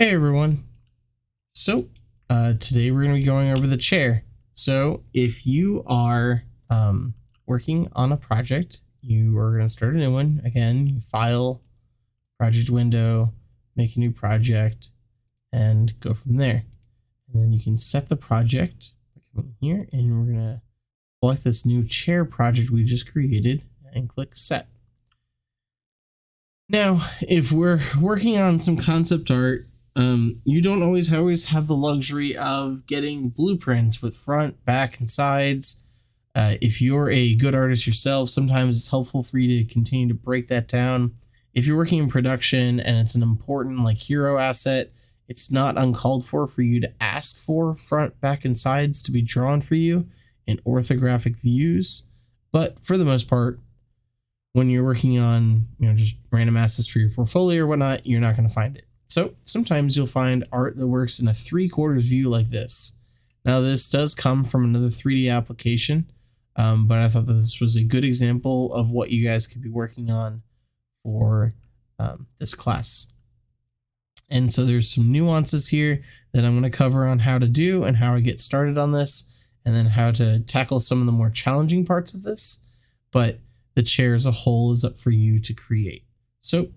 Hey everyone. Today we're going to be going over the chair. So if you are working on a project, you are going to start a new one. Again, you file, project window, make a new project, and go from there. And then you can set the project by coming here, and we're going to select this new chair project we just created and click set. Now, if we're working on some concept art, you don't always have the luxury of getting blueprints with front, back, and sides. If you're a good artist yourself, sometimes it's helpful for you to continue to break that down. If you're working in production and it's an important hero asset, it's not uncalled for you to ask for front, back, and sides to be drawn for you in orthographic views. But for the most part, when you're working on just random assets for your portfolio or whatnot, you're not going to find it. So sometimes you'll find art that works in a 3/4 view like this. Now this does come from another 3D application, but I thought that this was a good example of what you guys could be working on for this class. And so there's some nuances here that I'm going to cover on how to do and how I get started on this, and then how to tackle some of the more challenging parts of this. But the chair as a whole is up for you to create. So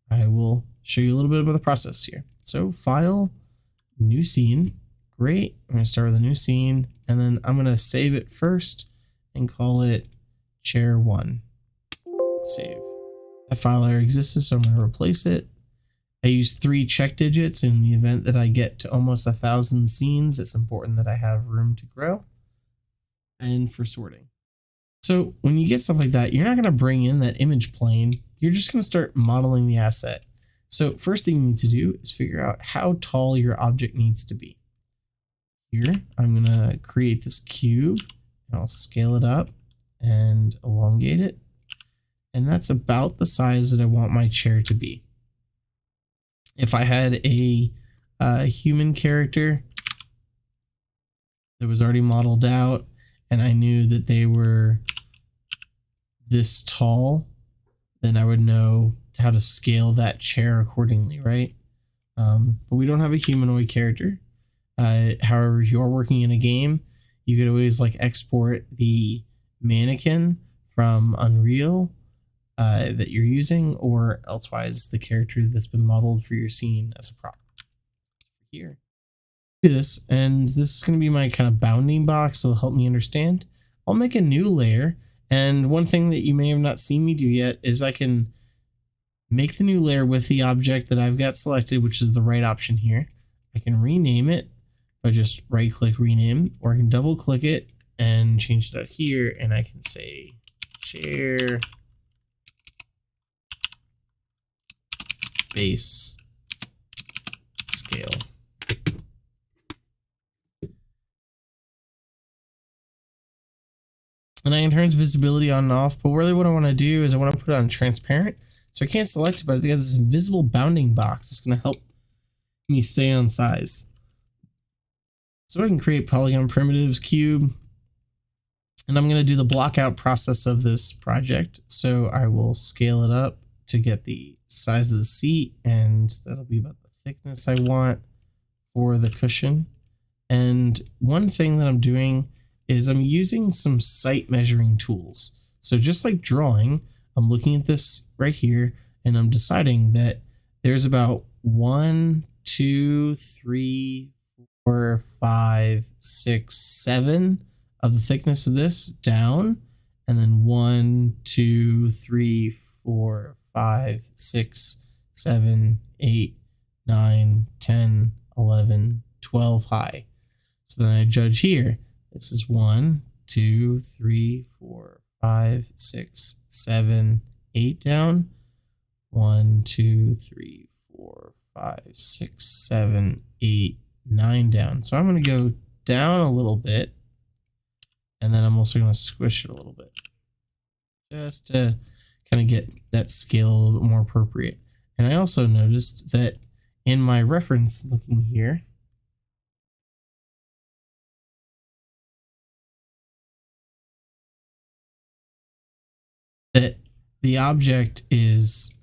I will show you a little bit about the process here. So file, new scene. Great. I'm going to start with a new scene, and then I'm going to save it first and call it chair 1. Save. That file already existed, so I'm going to replace it. I use 3 check digits in the event that I get to almost 1,000 scenes. It's important that I have room to grow, and for sorting. So when you get stuff like that, you're not going to bring in that image plane. You're just going to start modeling the asset. So first thing you need to do is figure out how tall your object needs to be. Here, I'm going to create this cube, and I'll scale it up and elongate it. And that's about the size that I want my chair to be. If I had a human character that was already modeled out, and I knew that they were this tall, then I would know how to scale that chair accordingly, right? But we don't have a humanoid character. However, if you're working in a game, you could always export the mannequin from Unreal that you're using, or elsewise the character that's been modeled for your scene as a prop. Here. Do this, and this is going to be my kind of bounding box, so it'll help me understand. I'll make a new layer, and one thing that you may have not seen me do yet is I can make the new layer with the object that I've got selected, which is the right option here. I can rename it by just right click rename, or I can double click it and change it out here, and I can say chair base scale. And I can turn visibility on and off, but really what I want to do is I want to put it on transparent. So I can't select it, but I think this invisible bounding box is going to help me stay on size. So I can create polygon primitives, cube, and I'm going to do the block out process of this project. So I will scale it up to get the size of the seat, and that'll be about the thickness I want for the cushion. And one thing that I'm doing is I'm using some sight measuring tools. So just like drawing, I'm looking at this right here, and I'm deciding that there's about 1, 2, 3, 4, 5, 6, 7 of the thickness of this down, and then 1, 2, 3, 4, 5, 6, 7, 8, 9, 10, 11, 12 high. So then I judge here. This is 1, 2, 3, 4, 5, 6, 7, 8 down. 1, 2, 3, 4, 5, 6, 7, 8, 9 down. So I'm going to go down a little bit, and then I'm also going to squish it a little bit, just to kind of get that scale a little bit more appropriate. And I also noticed that in my reference looking here, that the object is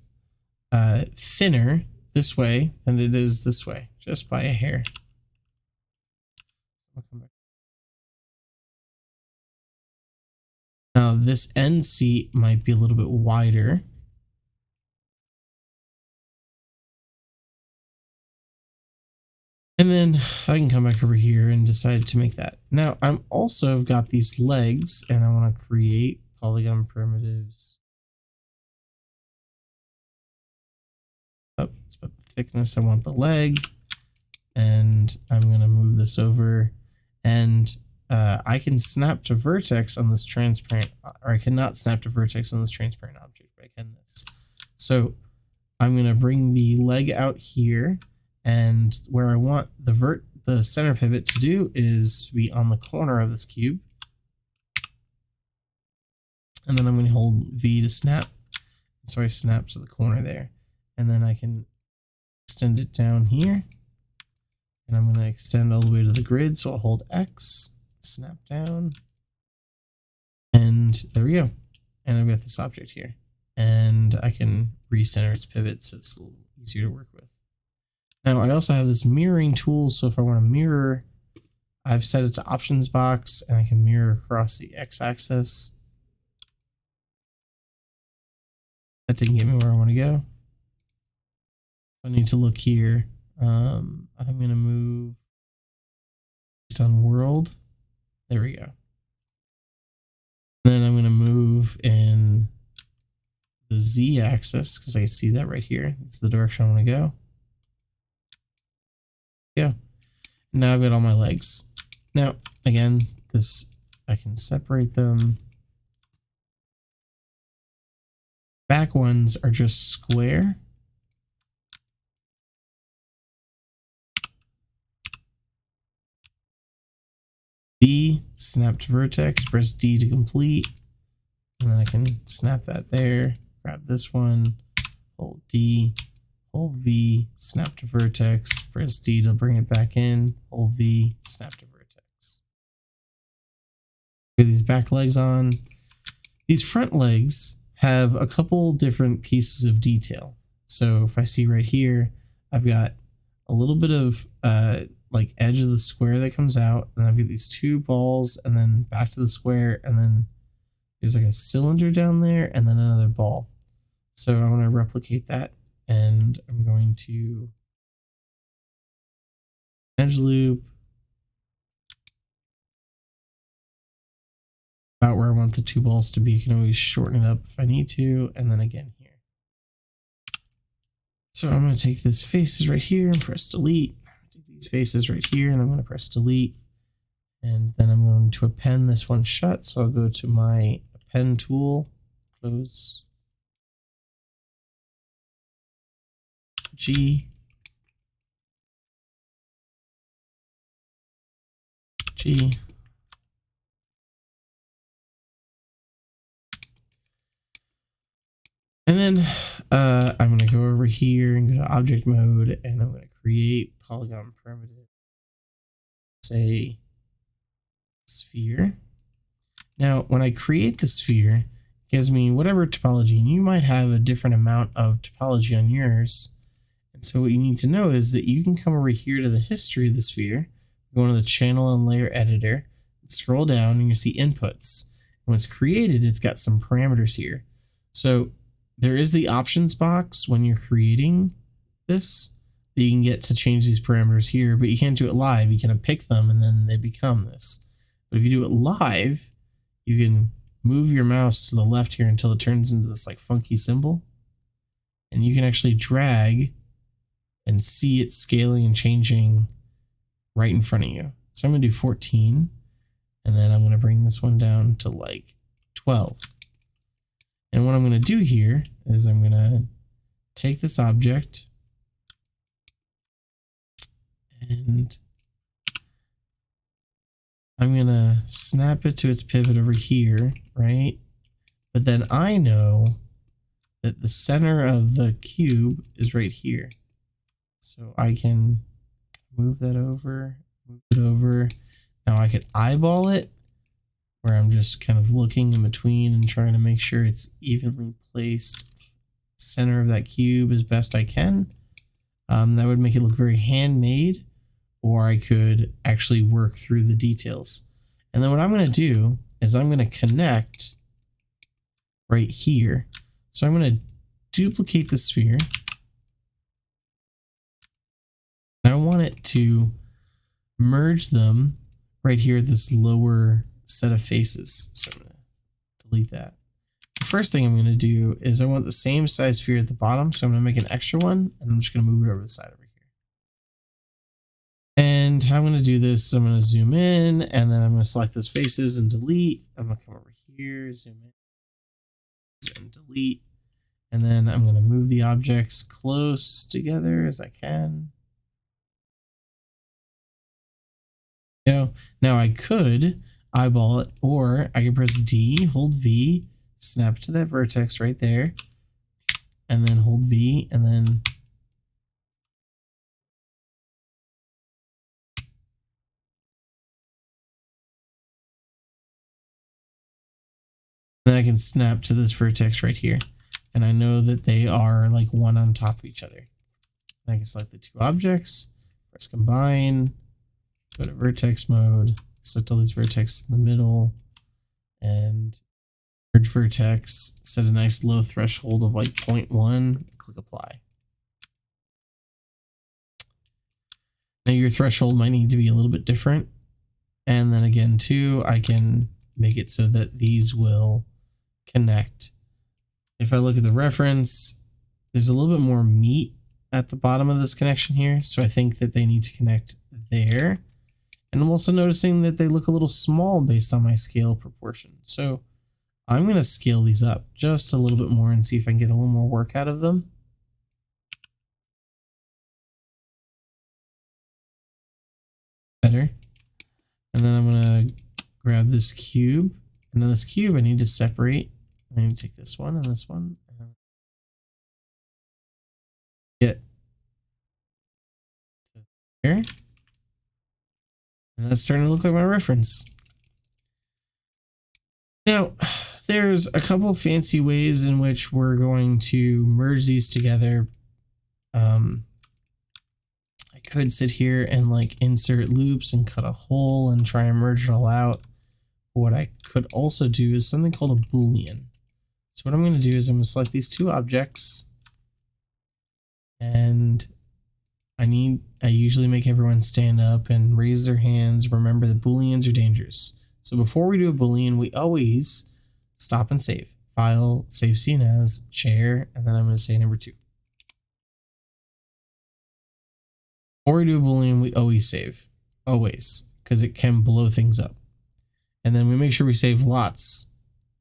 thinner this way than it is this way, just by a hair. I'll come back. Now this end seat might be a little bit wider. And then I can come back over here and decide to make that. Now I'm also got these legs and I want to create polygon primitives. Oh, it's about the thickness. I want the leg, and I'm going to move this over, and I can snap to vertex on this transparent, or I cannot snap to vertex on this transparent object, but I can this. So I'm going to bring the leg out here, and where I want the center pivot to do is to be on the corner of this cube. And then I'm going to hold V to snap. So I snap to the corner there. And then I can extend it down here. And I'm going to extend all the way to the grid. So I'll hold X, snap down. And there we go. And I've got this object here. And I can recenter its pivot so it's a little easier to work with. Now I also have this mirroring tool. So if I want to mirror, I've set it to options box and I can mirror across the X axis. That didn't get me where I want to go. I need to look here. I'm going to move based on world. There we go. Then I'm going to move in the Z axis because I can see that right here. It's the direction I want to go. Yeah. Now I've got all my legs. Now, again, I can separate them. Back ones are just square. D, snap to vertex, press D to complete. And then I can snap that there, grab this one, hold D, hold V, snap to vertex, press D to bring it back in, hold V, snap to vertex. Get these back legs on. These front legs have a couple different pieces of detail. So if I see right here, I've got a little bit of like edge of the square that comes out, and I've got these two balls and then back to the square, and then there's like a cylinder down there and then another ball. So I want to replicate that, and I'm going to edge loop about where I want the two balls to be. I can always shorten it up if I need to, and then again here. So I'm going to take this faces right here and press delete. Take these faces right here and I'm going to press delete. And then I'm going to append this one shut. So I'll go to my append tool, close G, G. And then I'm going to go over here and go to object mode, and I'm going to create polygon primitive, say sphere. Now, when I create the sphere, it gives me whatever topology, and you might have a different amount of topology on yours. And so what you need to know is that you can come over here to the history of the sphere, go into the channel and layer editor, and scroll down, and you see inputs. When it's created, it's got some parameters here. So there is the options box when you're creating this that you can get to change these parameters here, but you can't do it live. You can pick them and then they become this. But if you do it live, you can move your mouse to the left here until it turns into this like funky symbol. And you can actually drag and see it scaling and changing right in front of you. So I'm going to do 14, and then I'm going to bring this one down to like 12. And what I'm going to do here is I'm going to take this object and I'm going to snap it to its pivot over here, right? But then I know that the center of the cube is right here. So I can move that over, move it over. Now I could eyeball it, where I'm just kind of looking in between and trying to make sure it's evenly placed center of that cube as best I can. That would make it look very handmade, or I could actually work through the details. And then what I'm going to do is I'm going to connect right here. So I'm going to duplicate the sphere. And I want it to merge them right here at this lower set of faces. So I'm going to delete that. The first thing I'm going to do is I want the same size sphere at the bottom. So I'm going to make an extra one, and I'm just going to move it over the side over here. And how I'm going to do this, I'm going to zoom in, and then I'm going to select those faces and delete. I'm going to come over here, zoom in, and delete. And then I'm going to move the objects close together as I can. Now I could eyeball it, or I could press D, hold V, snap to that vertex right there, and then hold V, and then I can snap to this vertex right here. And I know that they are like one on top of each other. And I can select the two objects, press combine, go to vertex mode, select all these vertex in the middle, and merge vertex, set a nice low threshold of like 0.1, click apply. Now your threshold might need to be a little bit different. And then again too, I can make it so that these will connect. If I look at the reference, there's a little bit more meat at the bottom of this connection here. So I think that they need to connect there. And I'm also noticing that they look a little small based on my scale proportion. So I'm going to scale these up just a little bit more and see if I can get a little more work out of them. Better. And then I'm going to grab this cube. And then this cube I need to separate. I need to take this one and this one. Get here. And that's starting to look like my reference. Now, there's a couple fancy ways in which we're going to merge these together. I could sit here and like insert loops and cut a hole and try and merge it all out. What I could also do is something called a Boolean. So what I'm going to do is I'm going to select these two objects, and I usually make everyone stand up and raise their hands. Remember that Booleans are dangerous. So before we do a Boolean, we always stop and save. File, save scene as, chair, and then I'm going to say number 2. Before we do a Boolean, we always save. Always. Because it can blow things up. And then we make sure we save lots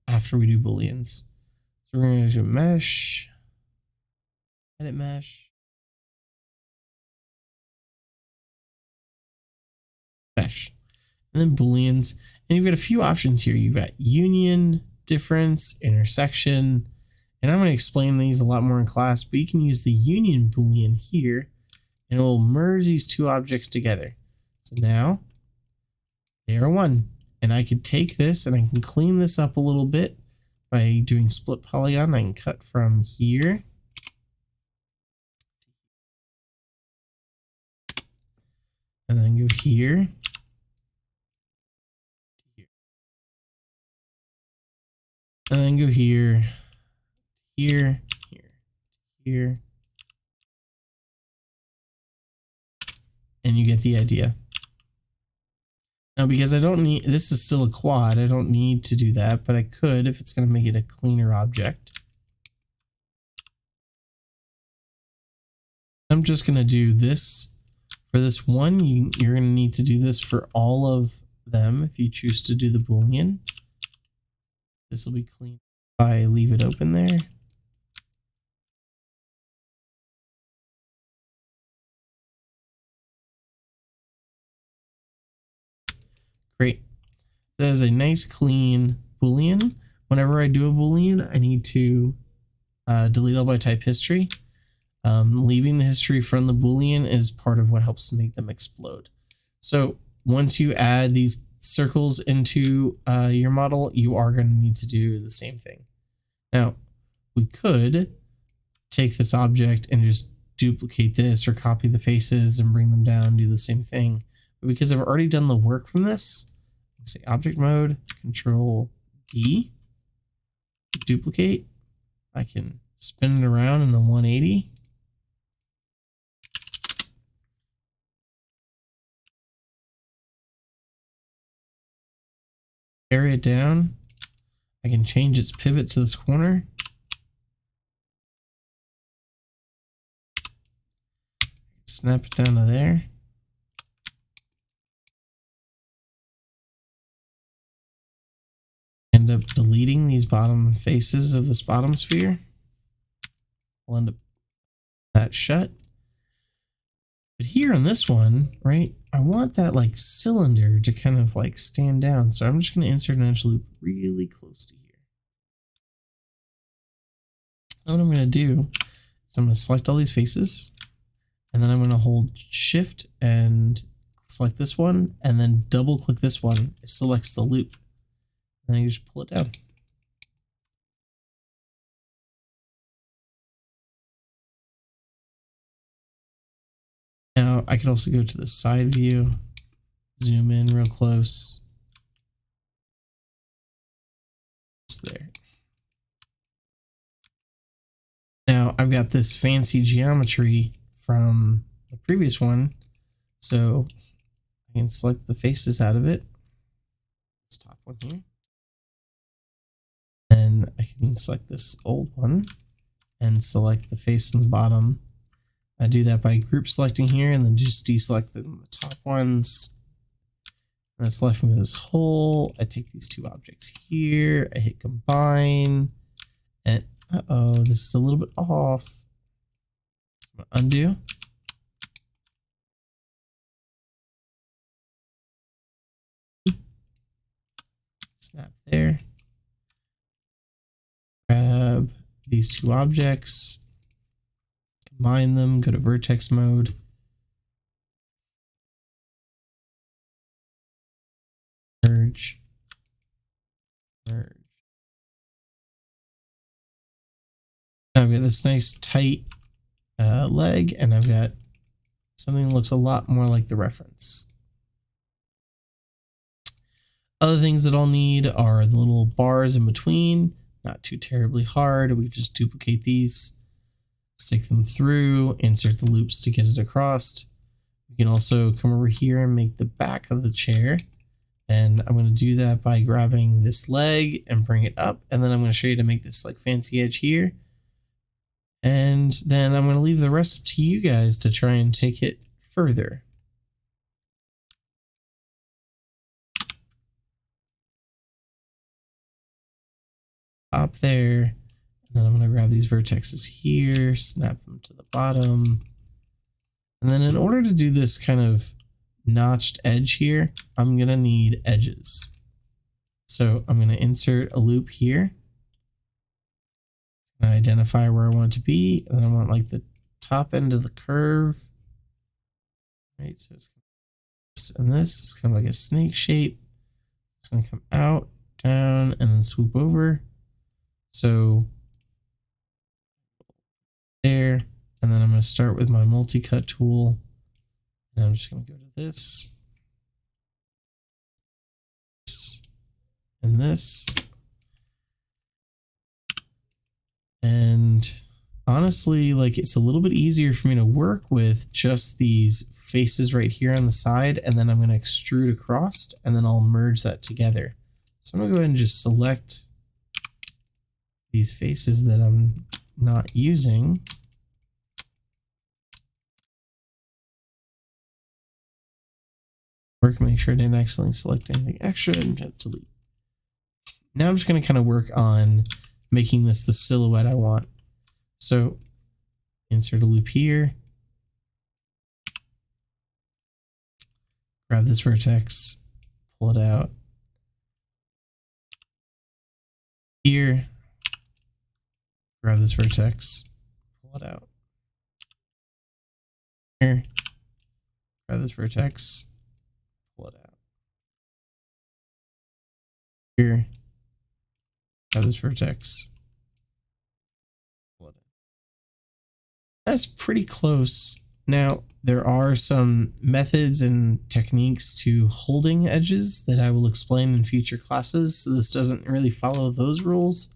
after we do Booleans. So we're going to do mesh, edit mesh, mesh, and then Booleans. And you've got a few options here. You've got union, difference, intersection, and I'm going to explain these a lot more in class, but you can use the union Boolean here, and it will merge these two objects together. So now they are one. And I could take this and I can clean this up a little bit by doing split polygon. I can cut from here and then go here, and then go here, here, here, and you get the idea. Now, because I don't need, this is still a quad, I don't need to do that, but I could if it's going to make it a cleaner object. I'm just going to do this for this one. You're going to need to do this for all of them if you choose to do the Boolean. This will be clean if I leave it open there. Great. That is a nice clean Boolean. Whenever I do a Boolean, I need to delete all my type history. Leaving the history from the Boolean is part of what helps make them explode. So once you add these circles into your model, you are going to need to do the same thing. Now, we could take this object and just duplicate this or copy the faces and bring them down, do the same thing. But because I've already done the work from this, say object mode, Control D, duplicate. I can spin it around in the 180. Carry it down. I can change its pivot to this corner. Snap it down to there. End up deleting these bottom faces of this bottom sphere. We'll end up that shut. But here on this one, right, I want that like cylinder to kind of like stand down. So I'm just going to insert an edge loop really close to here. And what I'm going to do is I'm going to select all these faces, and then I'm going to hold shift and select this one, and then double click this one. It selects the loop. And then you just pull it down. Now I could also go to the side view, zoom in real close. It's there. Now I've got this fancy geometry from the previous one, so I can select the faces out of it. This top one here. And I can select this old one and select the face in the bottom. I do that by group selecting here and then just deselect the top ones. And that's left me with this hole. I take these two objects here, I hit combine, and uh-oh, this is a little bit off. I'm gonna undo. Snap there. Grab these two objects, combine them, go to vertex mode. Merge. Merge. Now I've got this nice tight leg, and I've got something that looks a lot more like the reference. Other things that I'll need are the little bars in between. Not too terribly hard. We just duplicate these, stick them through, insert the loops to get it across. We can also come over here and make the back of the chair. And I'm going to do that by grabbing this leg and bring it up. And then I'm going to show you to make this like fancy edge here. And then I'm going to leave the rest up to you guys to try and take it further. Up there, and then I'm going to grab these vertexes here, snap them to the bottom, and then in order to do this kind of notched edge here, I'm going to need edges. So I'm going to insert a loop here, and identify where I want it to be, and then I want like the top end of the curve, right? So it's this and this is kind of like a snake shape. It's going to come out, down, and then swoop over. So there, and then I'm going to start with my multi-cut tool, and I'm just going to go to this, and this, and honestly, like it's a little bit easier for me to work with just these faces right here on the side, and then I'm going to extrude across, and then I'll merge that together. So I'm going to go ahead and just select these faces that I'm not using. Make sure I didn't accidentally select anything extra and delete. Now I'm just going to kind of work on making this the silhouette I want. So insert a loop here. Grab this vertex, pull it out. Here. Grab this vertex, pull it out. Here, grab this vertex, pull it out. Here, grab this vertex, pull it out. That's pretty close. Now, there are some methods and techniques to holding edges that I will explain in future classes, so this doesn't really follow those rules,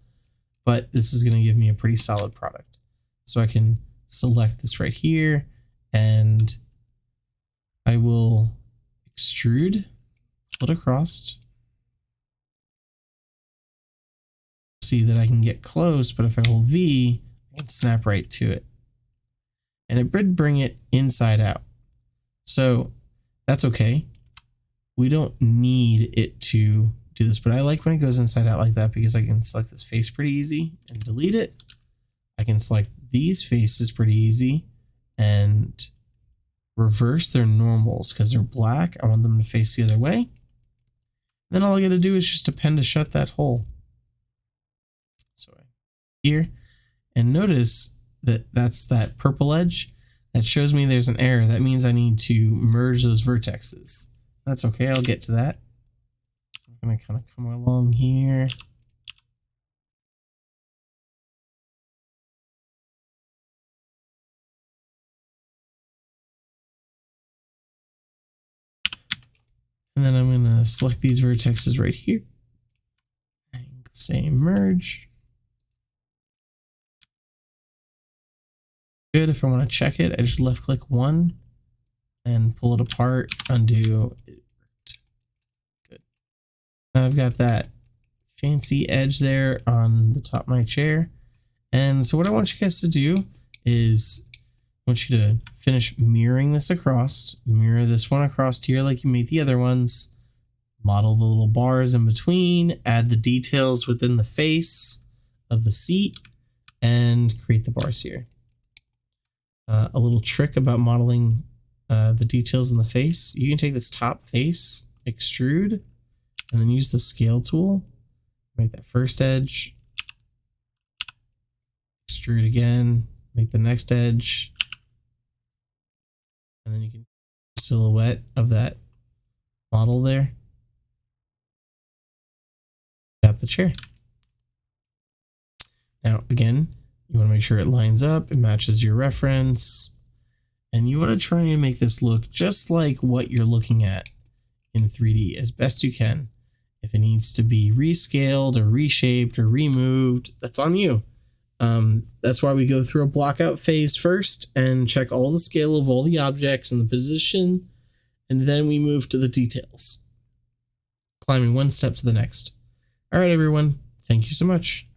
but this is going to give me a pretty solid product. So I can select this right here, and I will extrude, pull it across. See that I can get close, but if I hold V, I can snap right to it. And it would bring it inside out. So that's okay. We don't need it to do this, but I like when it goes inside out like that because I can select this face pretty easy and delete it. I can select these faces pretty easy and reverse their normals because they're black. I want them to face the other way. Then all I got to do is just append to shut that hole. So here, and notice that that's that purple edge that shows me there's an error. That means I need to merge those vertexes. That's okay, I'll get to that. I'm gonna kind of come along here. And then I'm gonna select these vertexes right here. And say merge. Good. If I want to check it, I just left click one and pull it apart, undo. Good. Now I've got that fancy edge there on the top of my chair. And so what I want you guys to do is I want you to finish mirroring this across, mirror this one across here like you made the other ones, model the little bars in between, add the details within the face of the seat, and create the bars here. A little trick about modeling the details in the face. You can take this top face, extrude, and then use the scale tool. Make that first edge. Extrude again. Make the next edge. And then you can silhouette of that model there. Got the chair. Now, again, you want to make sure it lines up, it matches your reference, and you want to try and make this look just like what you're looking at in 3D as best you can. If it needs to be rescaled or reshaped or removed, that's on you. That's why we go through a block out phase first and check all the scale of all the objects and the position, and then we move to the details, climbing one step to the next. All right, everyone, thank you so much.